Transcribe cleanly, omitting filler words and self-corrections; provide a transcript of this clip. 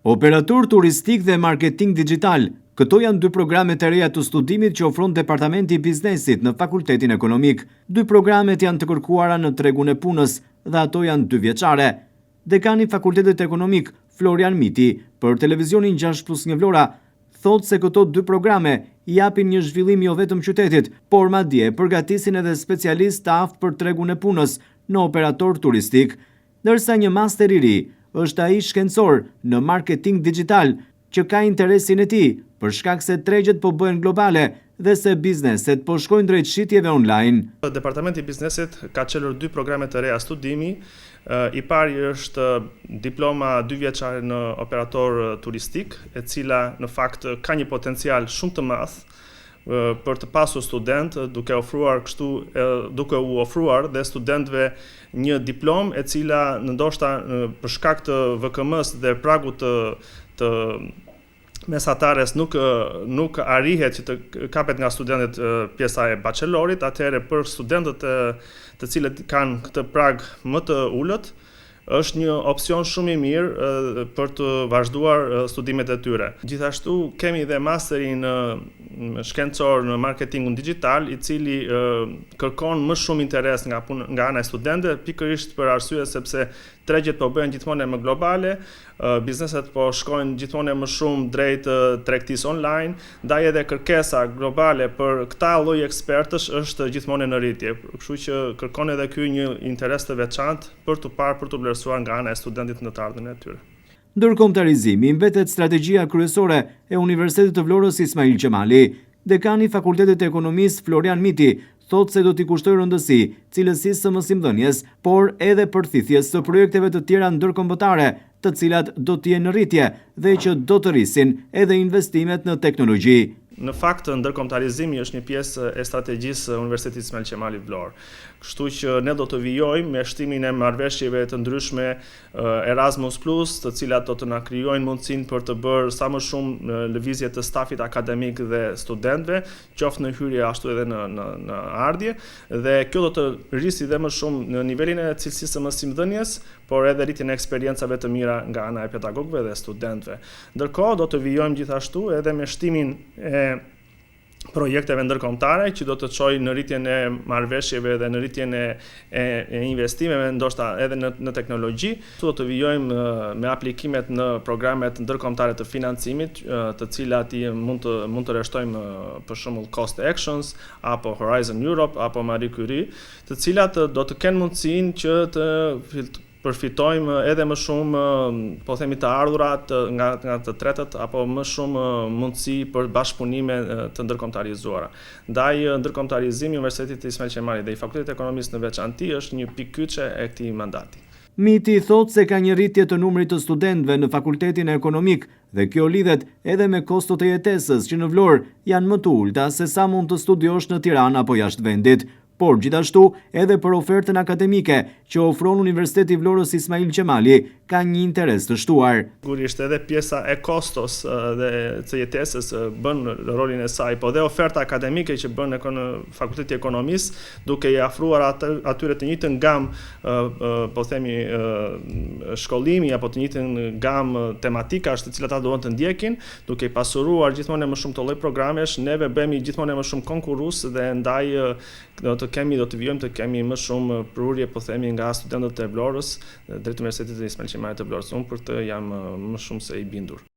Operator turistik dhe marketing digital. Këto janë dy programe të reja të studimit që ofron Departamenti i Biznesit në Fakultetin Ekonomik. Dy programet janë të kërkuara në tregun e punës dhe ato janë 2 vjeçare. Dekani i Fakultetit Ekonomik, Florian Miti, për televizionin 6+1 Vlora, thotë se këto 2 programe i japin një zhvillim jo vetëm qytetit, por madje përgatisin edhe specialistë të aftë për tregun e punës në operator turistik, ndërsa një master i ri është ai shkencor në marketing digital që ka interesin e tij për shkak se tregjet po bëhen globale dhe se bizneset po shkojnë drejt shitjeve online. Departamenti i Biznesit ka çelur 2 programe të reja studimi. I pari është diploma 2 vjeçare në operator turistik, e cila në fakt ka një potencial shumë të madh për të pasur student, duke u ofruar dhe studentëve një diplomë e cila ndoshta për shkak të VKM-s dhe pragut të mesatares nuk arrihet që të kapet nga studentët pjesa e bachelorit, atëherë për studentët të cilët kanë këtë prag më të ulët, është një opsion shumë i mirë për të vazhduar studimet e tyre. Gjithashtu kemi dhe masterin shkencor në marketingun digital, i cili kërkon më shumë interes nga ana e studentëve, pikërisht për arsye sepse tregjet po bëhen gjithmonë më globale, bizneset po shkojnë gjithmonë më shumë drejt tregtisë online, ndaj edhe kërkesa globale për këta lloj ekspertësh është gjithmonë në rritje. Kështu që kërkon edhe ky një interes të veçantë për të vlerësuar nga ana e studentit në të ardhmen e tyre. Ndërkombëtarizimi mbetet strategjia kryesore e Universitetit të Vlorës Ismail Qemali. Dekani i Fakultetit të Ekonomisë Florian Miti thotë se do t'i kushtoj rëndësi cilësisë së mësimdhënies, por edhe përthithjes së projekteve të tjera ndërkombëtare, të cilat do të jenë në rritje dhe që do të rrisin edhe investimet në teknologji. Në fakt, ndërkombëtarizimi është një pjesë e strategjisë së Universitetit Ismail Qemali Vlorë. Kështu që ne do të vijojmë me shtimin e marrëveshjeve të ndryshme Erasmus+, të cilat do të na krijojnë mundësinë për të bërë sa më shumë lëvizje të stafit akademik dhe studentëve, qoftë në hyrje ashtu edhe në ardhje, dhe kjo do të rrisi dhe më shumë në nivelin e cilësisë së mësimdhënies, por edhe rritjen e eksperiencave të mira nga ana e pedagogëve dhe studentëve. Ndërkohë do të vijojmë gjithashtu edhe me shtimin e projekteve ndërkombëtare që do të çojë në rritjen e marrëveshjeve dhe në rritjen e investimeve, ndoshta edhe në teknologji. Do të vijojmë me aplikimet në programet ndërkombëtare të financimit, të cilat mund të rreshtojmë për shembull Cost Actions apo Horizon Europe apo Marie Curie, të cilat do të kenë mundësinë që të përfitojmë edhe më shumë, po themi, të ardhurat nga të tretët apo më shumë mundësi për bashkëpunime të ndërkombëtarizuara. Ndaj ndërkombëtarizimi i Universitetit Ismail Qemali dhe i Fakultetit të Ekonomisë në veçantë është një pikë kyçe e këtij mandati. Miti thotë se ka një rritje të numrit të studentëve në Fakultetin Ekonomik dhe kjo lidhet edhe me kostot e jetesës që në Vlorë janë më të ulta se sa mund të studiosh në Tiranë apo jashtë vendit, por gjithashtu edhe për ofertën akademike që ofron Universiteti i Vlorës Ismail Qemali ka një interes të shtuar. Sigurisht edhe pjesa e kostos dhe të jetesës bën rolin e saj, po dhe oferta akademike që bën në Fakulteti i Ekonomisë, duke i ofruar atyre të njëjtën gamë, po themi, shkollimi apo të njëjtën gamë tematikash të cilat ata duan të ndjekin, duke i pasuruar gjithmonë më shumë të lloj programesh, neve bëhemi gjithmonë më shumë konkurrues dhe ndaj do të vijojmë të kemi më shumë prurje, po themi, nga studentët e Vlorës drejt Universitetit Ismail Qemali të Vlorës. Unë për të jam më shumë se i bindur.